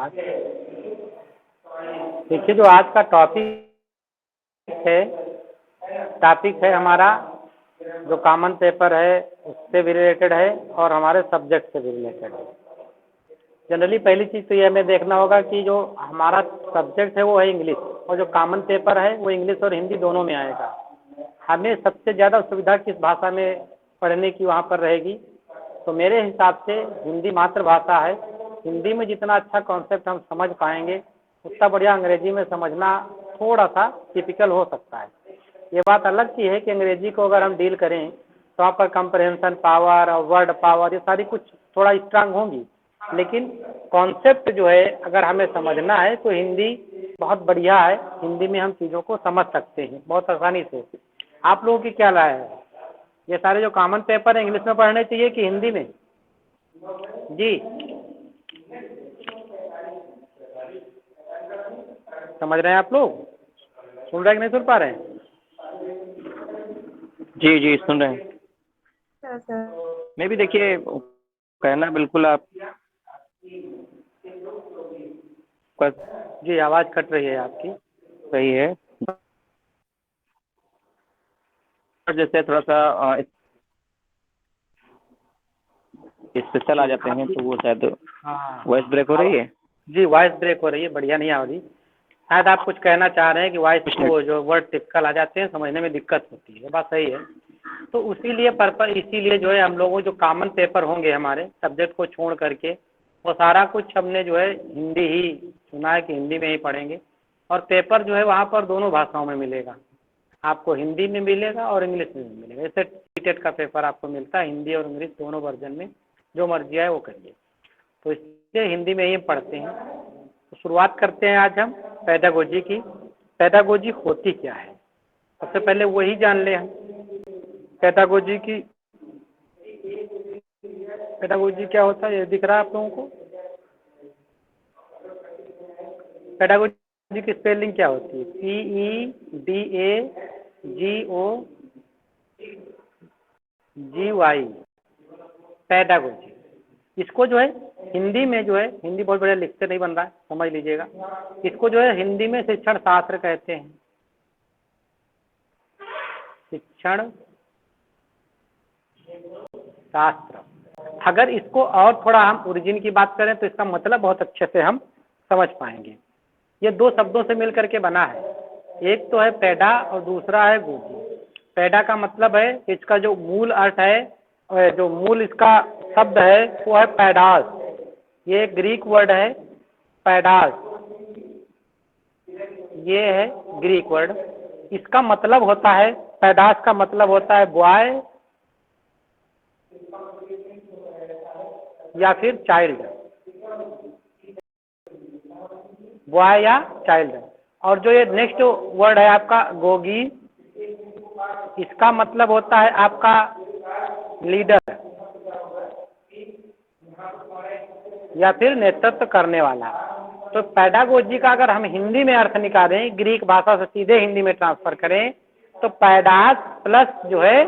आज देखिए, जो आज का टॉपिक है हमारा, जो कॉमन पेपर है उससे भी रिलेटेड है और हमारे सब्जेक्ट से भी रिलेटेड है। जनरली पहली चीज़ तो ये हमें देखना होगा कि जो हमारा सब्जेक्ट है वो है इंग्लिश, और जो कॉमन पेपर है वो इंग्लिश और हिंदी दोनों में आएगा। हमें सबसे ज़्यादा सुविधा किस भाषा में पढ़ने की वहाँ पर रहेगी? तो मेरे हिसाब से हिंदी मातृभाषा है। हिंदी में जितना अच्छा कॉन्सेप्ट हम समझ पाएंगे उतना बढ़िया अंग्रेजी में समझना थोड़ा सा टिपिकल हो सकता है। ये बात अलग की है कि अंग्रेजी को अगर हम डील करें तो वहाँ पर कंप्रहेंशन पावर और वर्ड पावर ये सारी कुछ थोड़ा स्ट्रांग होंगी, लेकिन कॉन्सेप्ट जो है अगर हमें समझना है तो हिंदी बहुत बढ़िया है। हिंदी में हम चीज़ों को समझ सकते हैं बहुत आसानी से। आप लोगों की क्या राय है? ये सारे जो कॉमन पेपर है इंग्लिश में पढ़ने चाहिए कि हिंदी में? जी, समझ रहे हैं आप लोग? सुन रहे हैं कि नहीं सुन पा रहे हैं? जी जी सुन रहे हैं। सर मैं भी देखिए कहना बिल्कुल आप जी, आवाज़ कट रही है आपकी। सही है। जैसे थोड़ा सा स्पेशल आ जाते हैं तो वो शायद हाँ, वॉइस ब्रेक हो रही है। जी वॉइस ब्रेक हो रही है, बढ़िया नहीं आ रही। शायद आप कुछ कहना चाह रहे हैं कि वॉइस को जो वर्ड टिपिकल आ जाते हैं समझने में दिक्कत होती है, बात सही है। तो इसीलिए जो है हम लोगों जो कॉमन पेपर होंगे हमारे सब्जेक्ट को छोड़ करके वो सारा कुछ हमने जो है हिंदी ही चुना है कि हिंदी में ही पढ़ेंगे। और पेपर जो है वहाँ पर दोनों भाषाओं में मिलेगा, आपको हिंदी में मिलेगा और इंग्लिश में भी मिलेगा। जैसे टेट का पेपर आपको मिलता है हिंदी और इंग्लिश दोनों वर्जन में, जो मर्जी आए वो करिए। तो इसलिए हिंदी में ही पढ़ते हैं। तो शुरुआत करते हैं आज हम पेडागोजी की। पेडागोजी होती क्या है सबसे पहले वही जान लें हम। पेडागोजी क्या होता है ये दिख रहा है आप लोगों को? पेडागोजी की स्पेलिंग क्या होती है? PEDAGOGY, pedagogy. इसको जो है हिंदी में जो है, हिंदी बहुत बढ़िया लिखते नहीं बन रहा है, समझ लीजिएगा। इसको जो है हिंदी में शिक्षण शास्त्र कहते हैं। शिक्षण शास्त्र। अगर इसको और थोड़ा हम ओरिजिन की बात करें तो इसका मतलब बहुत अच्छे से हम समझ पाएंगे। ये दो शब्दों से मिल करके बना है, एक तो है पेडा और दूसरा है गोजी। पेडा का मतलब है इसका जो मूल अर्थ है, जो मूल इसका शब्द है वो है पैडास। ये ग्रीक वर्ड है पैडास, ये है ग्रीक वर्ड। इसका मतलब होता है, पैडास का मतलब होता है बॉय या फिर चाइल्ड, बॉय या चाइल्ड। और जो ये नेक्स्ट वर्ड है आपका गोगी, इसका मतलब होता है आपका लीडर या फिर नेतृत्व करने वाला। तो पेडागोजी का अगर हम हिंदी में अर्थ निकालें, ग्रीक भाषा से सीधे हिंदी में ट्रांसफर करें तो पैडास प्लस जो है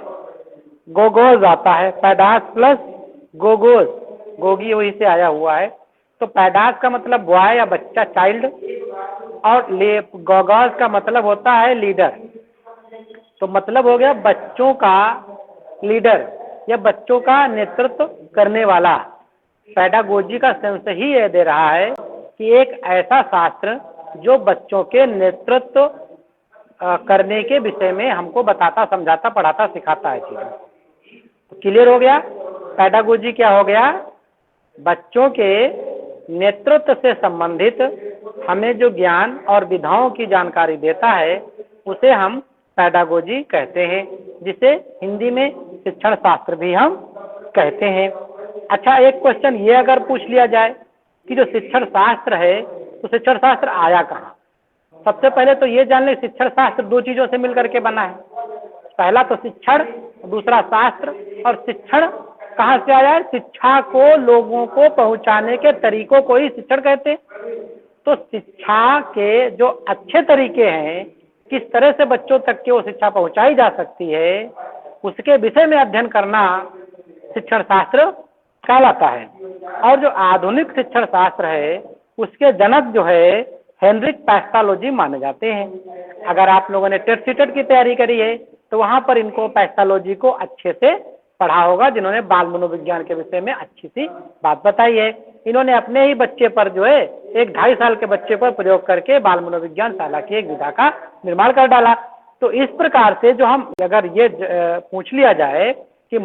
गोगोज आता है। पैडास प्लस गोगोज, गोगी वही से आया हुआ है। तो पैडास का मतलब बॉय या बच्चा, चाइल्ड, और गोगोज का मतलब होता है लीडर। तो मतलब हो गया बच्चों का लीडर या बच्चों का नेतृत्व करने वाला। पेडागोजी का सेंस ही ये दे रहा है कि एक ऐसा शास्त्र जो बच्चों के नेतृत्व करने के विषय में हमको बताता, समझाता, पढ़ाता, सिखाता है चीज़ें। तो क्लियर हो गया? पेडागोजी क्या हो गया? बच्चों के नेतृत्व से संबंधित हमें जो ज्ञान और विधाओं की जानकारी देता है उसे हम पेडागोजी कहते हैं, जिसे हिंदी में शिक्षण शास्त्र भी हम कहते हैं। अच्छा, एक क्वेश्चन ये अगर पूछ लिया जाए कि जो शिक्षण शास्त्र है तो शिक्षण शास्त्र आया कहाँ? सबसे पहले तो ये जान ले शिक्षण शास्त्र दो चीजों से मिलकर के बना है। पहला तो शिक्षण, दूसरा शास्त्र। और शिक्षण कहाँ से आया है? शिक्षा को लोगों को पहुंचाने के तरीकों को ही शिक्षण कहते हैं। तो शिक्षा के जो अच्छे तरीके हैं, किस तरह से बच्चों तक के वो शिक्षा पहुंचाई जा सकती है, उसके विषय में अध्ययन करना शिक्षण शास्त्र कहलाता है। और जो आधुनिक शिक्षण शास्त्र है उसके जनक जो है हेनरिक पैथोलॉजी माने जाते हैं। अगर आप लोगों ने टेट सीटेट की तैयारी करी है तो वहाँ पर इनको पैथोलॉजी को अच्छे से पढ़ा होगा, जिन्होंने बाल मनोविज्ञान के विषय में अच्छी सी बात बताई है। इन्होंने अपने ही बच्चे पर जो है 1-2.5 साल के बच्चे पर प्रयोग करके बाल मनोविज्ञान शाला की एक विधा का निर्माण कर डाला। तो इस प्रकार से जो हम अगर ये पूछ लिया जाए कि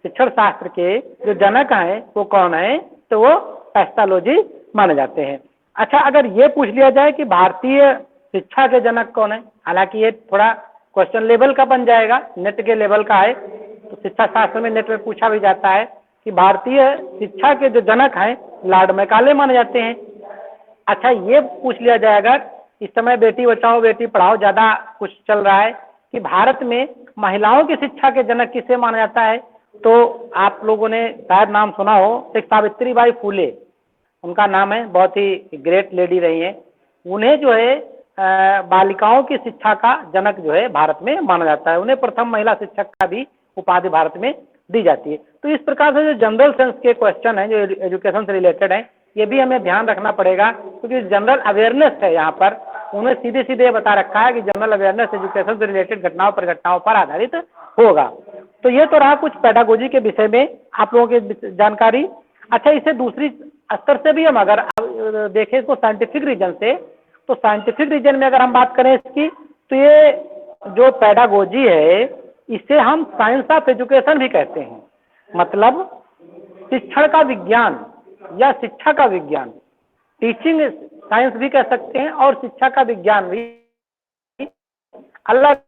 शिक्षण शास्त्र के जो जनक हैं वो कौन है, तो वो पैथोलॉजी माने जाते हैं। अच्छा, अगर ये पूछ लिया जाए कि भारतीय शिक्षा के जनक कौन है, हालांकि ये थोड़ा क्वेश्चन लेवल का बन जाएगा, नेट के लेवल का है, तो शिक्षा शास्त्र में नेट में पूछा भी जाता है कि भारतीय शिक्षा के जो जनक हैं लॉर्ड मैकाले माने जाते हैं। अच्छा, ये पूछ लिया जाएगा, इस समय बेटी बचाओ बेटी पढ़ाओ ज़्यादा कुछ चल रहा है, कि भारत में महिलाओं की शिक्षा के जनक किसे माना जाता है, तो आप लोगों ने शायद नाम सुना हो, एक सावित्रीबाई फुले उनका नाम है, बहुत ही ग्रेट लेडी रही हैं। उन्हें जो है बालिकाओं की शिक्षा का जनक जो है भारत में माना जाता है। उन्हें प्रथम महिला शिक्षक का भी उपाधि भारत में दी जाती है। तो इस प्रकार से जो जनरल सेंस के क्वेश्चन हैं जो एजुकेशन से रिलेटेड हैं, ये भी हमें ध्यान रखना पड़ेगा, क्योंकि जनरल अवेयरनेस है यहाँ पर, उन्हें सीधे सीधे बता रखा है कि जनरल अवेयरनेस एजुकेशन से रिलेटेड घटनाओं पर आधारित होगा। तो ये तो रहा कुछ पेडागोजी के विषय में आप लोगों की जानकारी। अच्छा, इसे दूसरी स्तर से भी हम अगर देखें इसको साइंटिफिक रीजन से, तो साइंटिफिक रीजन में अगर हम बात करें इसकी, तो ये जो पेडागोजी है इसे हम साइंस ऑफ एजुकेशन भी कहते हैं। मतलब शिक्षण का विज्ञान या शिक्षा का विज्ञान, टीचिंग साइंस भी कह सकते हैं और शिक्षा का विज्ञान भी, अलग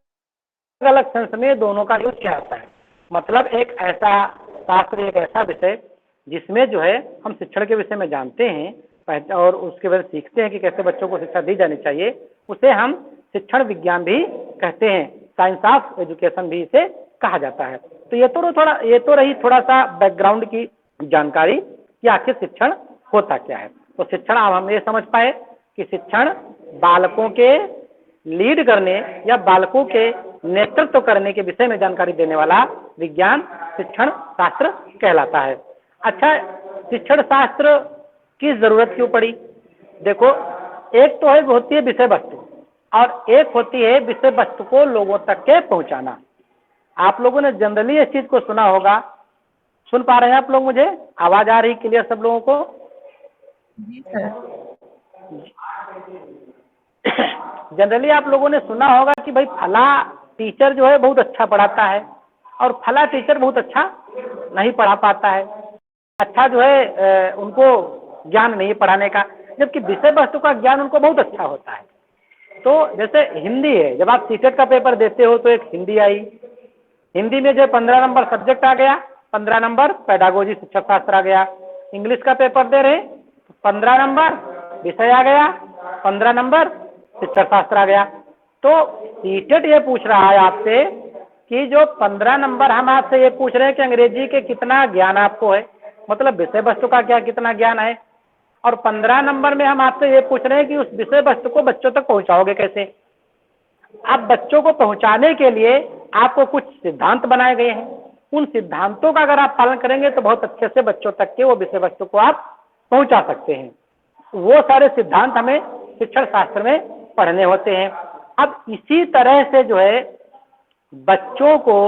अलग सेंस में दोनों का यूज किया जाता है। मतलब एक ऐसा शास्त्र, एक ऐसा विषय जिसमें जो है हम शिक्षण के विषय में जानते हैं और उसके बाद सीखते हैं कि कैसे बच्चों को शिक्षा दी जानी चाहिए, उसे हम शिक्षण विज्ञान भी कहते हैं, साइंस ऑफ एजुकेशन भी इसे कहा जाता है। तो ये तो रही थोड़ा सा बैकग्राउंड की जानकारी कि आखिर शिक्षण होता क्या है। तो शिक्षण, अब हम ये समझ पाए कि शिक्षण बालकों के लीड करने या बालकों के नेतृत्व करने के विषय में जानकारी देने वाला विज्ञान शिक्षण शास्त्र कहलाता है। अच्छा, शिक्षण शास्त्र की जरूरत क्यों पड़ी? देखो, एक तो है होती है विषय वस्तु और एक होती है विषय वस्तु को लोगों तक के पहुंचाना। आप लोगों ने जनरली इस चीज को सुना होगा, सुन पा रहे हैं आप लोग? मुझे आवाज आ रही क्लियर सब लोगों को? जी सर। जनरली आप लोगों ने सुना होगा कि भाई फला टीचर जो है बहुत अच्छा पढ़ाता है और फला टीचर बहुत अच्छा नहीं पढ़ा पाता है, अच्छा जो है उनको ज्ञान नहीं पढ़ाने का, जबकि विषय वस्तु का ज्ञान उनको बहुत अच्छा होता है। तो जैसे हिंदी है, जब आप सीटेट का पेपर देते हो तो एक हिंदी आई, हिंदी में जो 15 नंबर सब्जेक्ट आ गया, 15 नंबर पेडागोजी शिक्षा शास्त्र आ गया। इंग्लिश का पेपर दे रहे 15 नंबर विषय आ गया, 15 नंबर शिक्षा शास्त्र आ गया। तो सीटेट ये पूछ रहा है आपसे कि जो 15 नंबर हम आपसे ये पूछ रहे हैं कि अंग्रेजी के कितना ज्ञान आपको है, मतलब विषय वस्तु का क्या कितना ज्ञान है, और 15 नंबर में हम आपसे ये पूछ रहे हैं कि उस विषय वस्तु को बच्चों तक पहुंचाओगे कैसे। अब बच्चों को पहुंचाने के लिए आपको कुछ सिद्धांत बनाए गए हैं, उन सिद्धांतों का अगर आप पालन करेंगे तो बहुत अच्छे से बच्चों तक के वो विषय वस्तु को आप पहुंचा सकते हैं। वो सारे सिद्धांत हमें शिक्षण शास्त्र में पढ़ने होते हैं। अब इसी तरह से जो है बच्चों को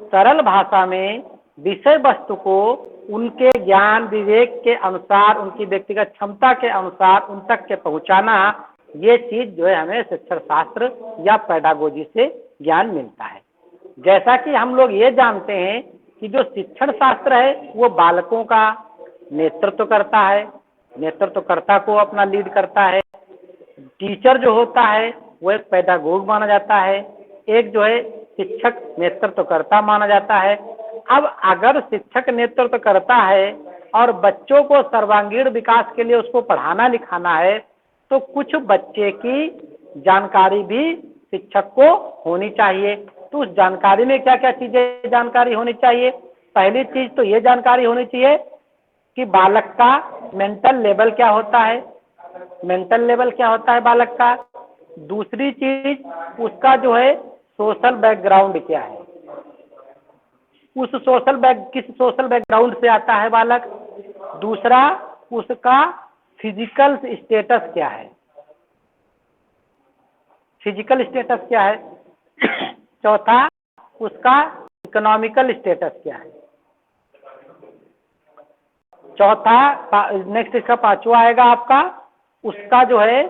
सरल भाषा में विषय वस्तु को उनके ज्ञान विवेक के अनुसार, उनकी व्यक्तिगत क्षमता के अनुसार उन तक के पहुंचाना, ये चीज जो है हमें शिक्षण शास्त्र या पेडागोजी से ज्ञान मिलता है। जैसा कि हम लोग ये जानते हैं कि जो शिक्षण शास्त्र है वो बालकों का नेतृत्व करता है, नेतृत्वकर्ता को अपना लीड करता है। टीचर जो होता है वो एक पेडागोग माना जाता है, एक जो है शिक्षक नेतृत्वकर्ता माना जाता है। अब अगर शिक्षक नेतृत्व करता है और बच्चों को सर्वांगीण विकास के लिए उसको पढ़ाना लिखाना है, तो कुछ बच्चे की जानकारी भी शिक्षक को होनी चाहिए। तो उस जानकारी में क्या क्या चीजें जानकारी होनी चाहिए? पहली चीज तो ये जानकारी होनी चाहिए कि बालक का मेंटल लेवल क्या होता है, मेंटल लेवल क्या होता है बालक का। दूसरी चीज, उसका जो है सोशल बैकग्राउंड क्या है, उस किस सोशल बैकग्राउंड से आता है बालक। दूसरा, उसका फिजिकल स्टेटस क्या है, फिजिकल स्टेटस क्या है। चौथा, उसका इकोनॉमिकल स्टेटस क्या है। चौथा, नेक्स्ट इसका पांचवा आएगा आपका, उसका जो है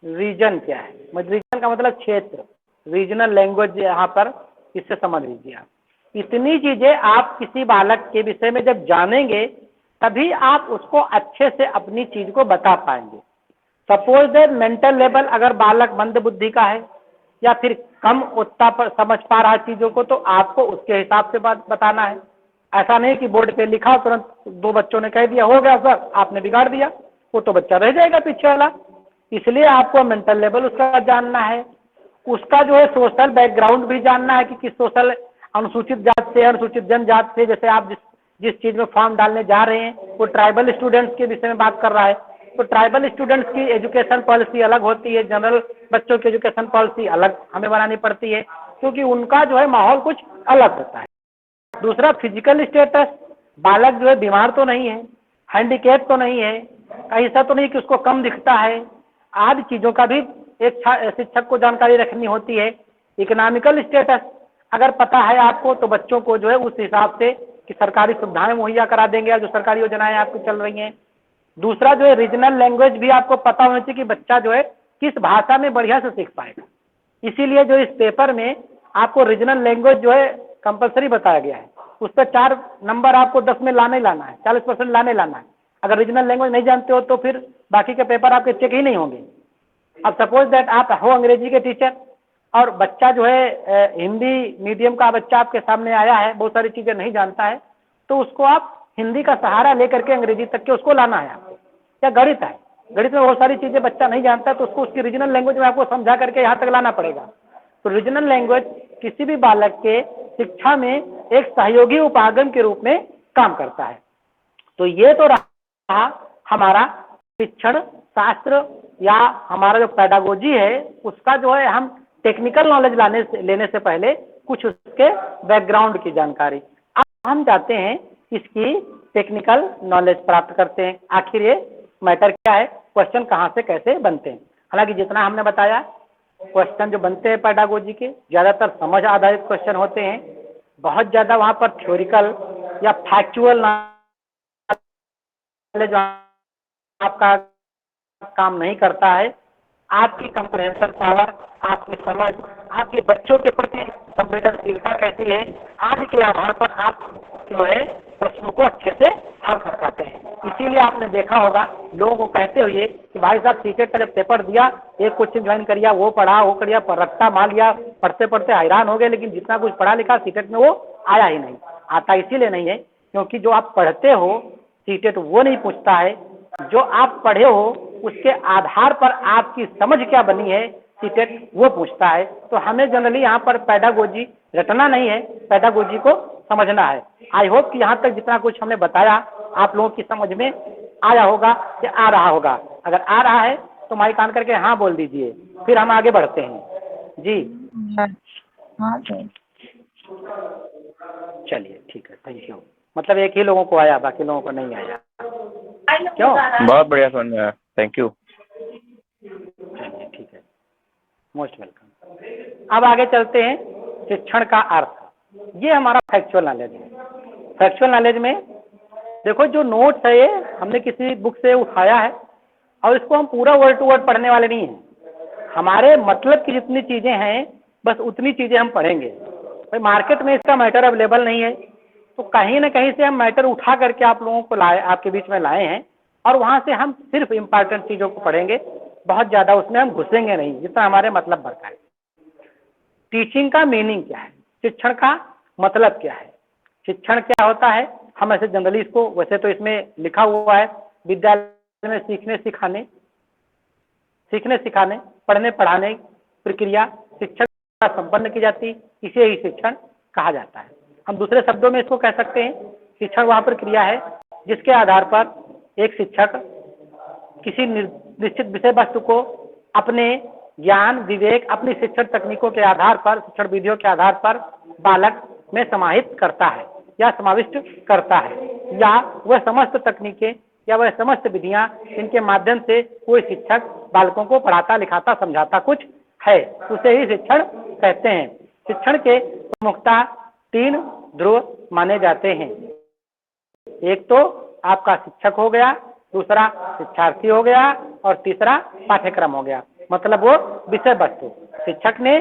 रीजन क्या है। रीजन का मतलब क्षेत्र, रीजनल लैंग्वेज यहाँ पर, इससे समझ लीजिए आप। इतनी चीजें आप किसी बालक के विषय में जब जानेंगे तभी आप उसको अच्छे से अपनी चीज को बता पाएंगे। सपोज दैट मेंटल लेवल अगर बालक मंद बुद्धि का है या फिर कम उतना पर समझ पा रहा चीजों को, तो आपको उसके हिसाब से बात बताना है। ऐसा नहीं कि बोर्ड पे लिखा तुरंत दो बच्चों ने कह दिया हो गया सर, आपने बिगाड़ दिया, वो तो बच्चा रह जाएगा पीछे वाला। इसलिए आपको मेंटल लेवल उसका जानना है, उसका जो है सोशल बैकग्राउंड भी जानना है कि किस सोशल, अनुसूचित जात से, अनुसूचित जनजात से। जैसे आप जिस चीज में फॉर्म डालने जा रहे हैं वो ट्राइबल स्टूडेंट्स के विषय में बात कर रहा है, तो ट्राइबल स्टूडेंट्स की एजुकेशन पॉलिसी अलग होती है, जनरल बच्चों की एजुकेशन पॉलिसी अलग हमें बनानी पड़ती है, क्योंकि उनका जो है माहौल कुछ अलग होता है। दूसरा, फिजिकल स्टेटस, बालक जो है बीमार तो नहीं है, हैंडीकैप तो नहीं है, ऐसा तो नहीं कि उसको कम दिखता है, आदि चीजों का भी एक शिक्षक को जानकारी रखनी होती है। इकोनॉमिकल स्टेटस अगर पता है आपको तो बच्चों को जो है उस हिसाब से कि सरकारी सुविधाएं मुहैया करा देंगे, जो सरकारी योजनाएं आपकी चल रही हैं। दूसरा जो है रीजनल लैंग्वेज भी आपको पता होना चाहिए कि बच्चा जो है किस भाषा में बढ़िया से सीख पाएगा। इसीलिए जो इस पेपर में आपको रीजनल लैंग्वेज जो है कंपलसरी बताया गया है, उस पर 4 नंबर आपको 10 में लाने लाना है, 40% लाने लाना है। अगर रीजनल लैंग्वेज नहीं जानते हो तो फिर बाकी के पेपर आपके चेक ही नहीं होंगे। अब सपोज दैट आप हो अंग्रेजी के टीचर और बच्चा जो है हिंदी मीडियम का बच्चा आपके सामने आया है, बहुत सारी चीजें नहीं जानता है, तो उसको आप हिंदी का सहारा लेकर के अंग्रेजी तक के उसको लाना है आपको। या गणित है, गणित में बहुत सारी चीजें बच्चा नहीं जानता तो उसको उसकी रीजनल लैंग्वेज में आपको समझा करके यहाँ तक लाना पड़ेगा। तो रीजनल लैंग्वेज किसी भी बालक के शिक्षा में एक सहयोगी उपागम के रूप में काम करता है। तो ये तो रहा हमारा शिक्षण शास्त्र या हमारा जो पेडागोजी है, उसका जो है हम टेक्निकल नॉलेज लेने से पहले कुछ उसके बैकग्राउंड की जानकारी। अब हम जाते हैं इसकी टेक्निकल नॉलेज प्राप्त करते हैं, आखिर ये मैटर क्या है, क्वेश्चन कहाँ से कैसे बनते हैं। हालांकि जितना हमने बताया क्वेश्चन जो बनते हैं पेडागोजी के ज्यादातर समझ आधारित क्वेश्चन होते हैं, बहुत ज्यादा वहाँ पर थ्योरिकल या फैक्चुअल नॉलेज आपका काम नहीं करता है। आपकी कंप्रहेंशन पावर, आपकी समझ, आपके बच्चों के प्रति संवेदनशीलता कैसी है, आदि के आधार पर आप जो है प्रश्नों को अच्छे से हल कर पाते हैं। इसीलिए आपने देखा होगा लोगों को कहते हुए कि भाई साहब सीटेट का जब पेपर दिया, एक कोचिंग ज्वाइन करिया, वो पढ़ा, वो करिया, पर रट्टा मार लिया, पढ़ते पढ़ते हैरान हो गए, लेकिन जितना कुछ पढ़ा लिखा सीटेट में वो आया ही नहीं। आता इसीलिए नहीं है क्योंकि जो आप पढ़ते हो सीटेट वो नहीं पूछता है, जो आप पढ़े हो उसके आधार पर आपकी समझ क्या बनी है सीटेट वो पूछता है। तो हमें जनरली यहाँ पर पेडागोजी रटना नहीं है, पेडागोजी को समझना है। आई होप कि यहाँ तक जितना कुछ हमने बताया आप लोगों की समझ में आया होगा कि आ रहा होगा। अगर आ रहा है तो माइक ऑन करके हाँ बोल दीजिए, फिर हम आगे बढ़ते हैं जी। हाँ सर। चलिए ठीक है, थैंक यू। मतलब एक ही लोगों को आया, बाकी लोगों को नहीं आया, क्यों? बहुत बढ़िया समझ में आया, थैंक यू। चलिए ठीक है, मोस्ट वेलकम। अब आगे चलते हैं शिक्षण का अर्थ। ये हमारा फैक्चुअल नॉलेज है। फैक्चुअल नॉलेज में देखो जो नोट्स है ये हमने किसी बुक से उठाया है और इसको हम पूरा वर्ड टू वर्ड पढ़ने वाले नहीं हैं। हमारे मतलब की जितनी चीज़ें हैं बस उतनी चीज़ें हम पढ़ेंगे। भाई मार्केट में इसका मैटर अवेलेबल नहीं है, तो कहीं ना कहीं से हम मैटर उठा करके आप लोगों को लाए, आपके बीच में लाए हैं, और वहाँ से हम सिर्फ इम्पॉर्टेंट चीज़ों को पढ़ेंगे, बहुत ज़्यादा उसमें हम घुसेंगे नहीं जितना हमारे मतलब भरता है। टीचिंग का मीनिंग क्या है, शिक्षण का मतलब क्या है, शिक्षण क्या होता है, हम ऐसे जनरली इसको, वैसे तो इसमें लिखा हुआ है विद्यालय में सीखने सिखाने पढ़ने पढ़ाने प्रक्रिया शिक्षण का संपन्न की जाती, इसे ही शिक्षण कहा जाता है। हम दूसरे शब्दों में इसको कह सकते हैं शिक्षण वह प्रक्रिया है जिसके आधार पर एक शिक्षक किसी निश्चित विषय वस्तु को अपने ज्ञान विवेक अपनी शिक्षण तकनीकों के आधार पर, शिक्षण विधियों के आधार पर बालक में समाहित करता है या समाविष्ट करता है, या वह समस्त तकनीकें या वह समस्त विधियां इनके माध्यम से कोई शिक्षक बालकों को पढ़ाता लिखाता समझाता कुछ है, उसे ही शिक्षण कहते हैं। शिक्षण के प्रमुखता 3 ध्रुव माने जाते हैं। एक तो आपका शिक्षक हो गया, दूसरा शिक्षार्थी हो गया और तीसरा पाठ्यक्रम हो गया। मतलब वो विषय वस्तु, शिक्षक ने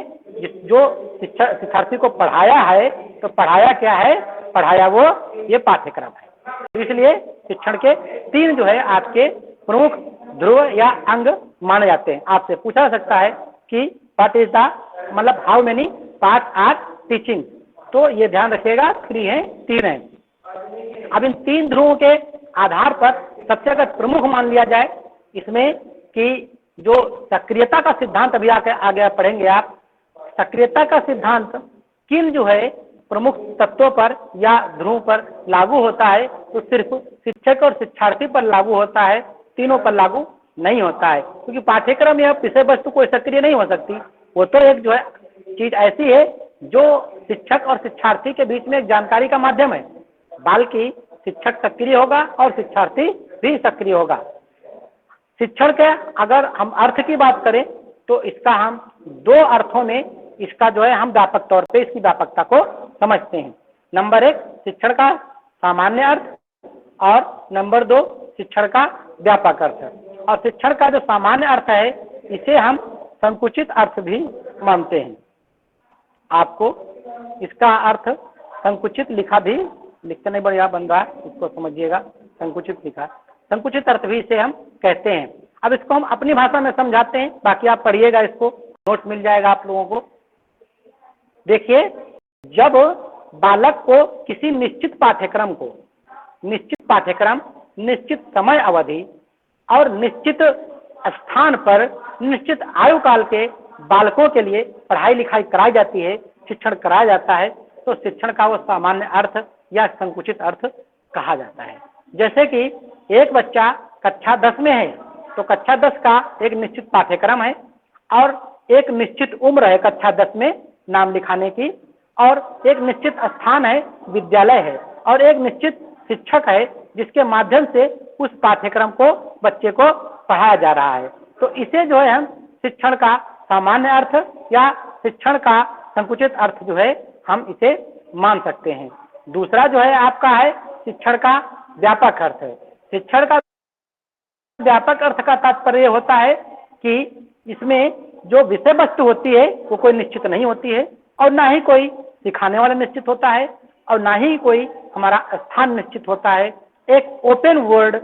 जो शिक्षार्थी को पढ़ाया है तो पढ़ाया क्या है, पढ़ाया वो ये पाठ्यक्रम है। इसलिए शिक्षण के 3 जो है आपके प्रमुख ध्रुव या अंग माने जाते हैं। आपसे पूछा जा सकता है कि व्हाट इज द मतलब how many part are teaching, तो ये ध्यान रखिएगा 3 है 3 है। अब इन 3 ध्रुवों के आधार पर सबसे अगर प्रमुख मान लिया जाए इसमें कि जो सक्रियता का सिद्धांत अभी आगे पढ़ेंगे आप, सक्रियता का सिद्धांत किन जो है प्रमुख तत्वों पर या ध्रुव पर लागू होता है, तो सिर्फ शिक्षक और शिक्षार्थी पर लागू होता है, तीनों पर लागू नहीं होता है। क्योंकि पाठ्यक्रम या विषय वस्तु कोई सक्रिय नहीं हो सकती, वो तो एक जो है चीज ऐसी है जो शिक्षक और शिक्षार्थी के बीच में एक जानकारी का माध्यम है, बल्कि शिक्षक सक्रिय होगा और शिक्षार्थी भी सक्रिय होगा। शिक्षण के अगर हम अर्थ की बात करें तो इसका हम 2 अर्थों में इसका जो है हम व्यापक तौर पे इसकी व्यापकता को समझते हैं। नंबर 1 शिक्षण का सामान्य अर्थ और नंबर 2 शिक्षण का व्यापक अर्थ। और शिक्षण का जो सामान्य अर्थ है इसे हम संकुचित अर्थ भी मानते हैं। आपको इसका अर्थ संकुचित लिखा भी लिखते नहीं बढ़िया बन रहा है, इसको समझिएगा, संकुचित लिखा, संकुचित अर्थ भी इसे हम कहते हैं। अब इसको हम अपनी भाषा में समझाते हैं, बाकी आप पढ़िएगा, इसको नोट मिल जाएगा आप लोगों को। देखिए, जब बालक को किसी निश्चित पाठ्यक्रम को, निश्चित पाठ्यक्रम, निश्चित समय अवधि और निश्चित स्थान पर निश्चित आयु काल के बालकों के लिए पढ़ाई लिखाई कराई जाती है, शिक्षण कराया जाता है, तो शिक्षण का वो सामान्य अर्थ या संकुचित अर्थ कहा जाता है। जैसे कि एक बच्चा कक्षा 10 में है तो कक्षा 10 का एक निश्चित पाठ्यक्रम है और एक निश्चित उम्र है कक्षा 10 में नाम लिखाने की, और एक निश्चित स्थान है, विद्यालय है, और एक निश्चित शिक्षक है जिसके माध्यम से उस पाठ्यक्रम को बच्चे को पढ़ाया जा रहा है। तो इसे जो है हम शिक्षण का सामान्य अर्थ या शिक्षण का संकुचित अर्थ जो है हम इसे मान सकते हैं। दूसरा जो है आपका है शिक्षण का व्यापक अर्थ। शिक्षण का व्यापक अर्थ का तात्पर्य होता है कि इसमें जो विषय वस्तु होती है वो कोई निश्चित नहीं होती है, और ना ही कोई सिखाने वाला निश्चित होता है, और ना ही कोई हमारा स्थान निश्चित होता है। एक ओपन वर्ल्ड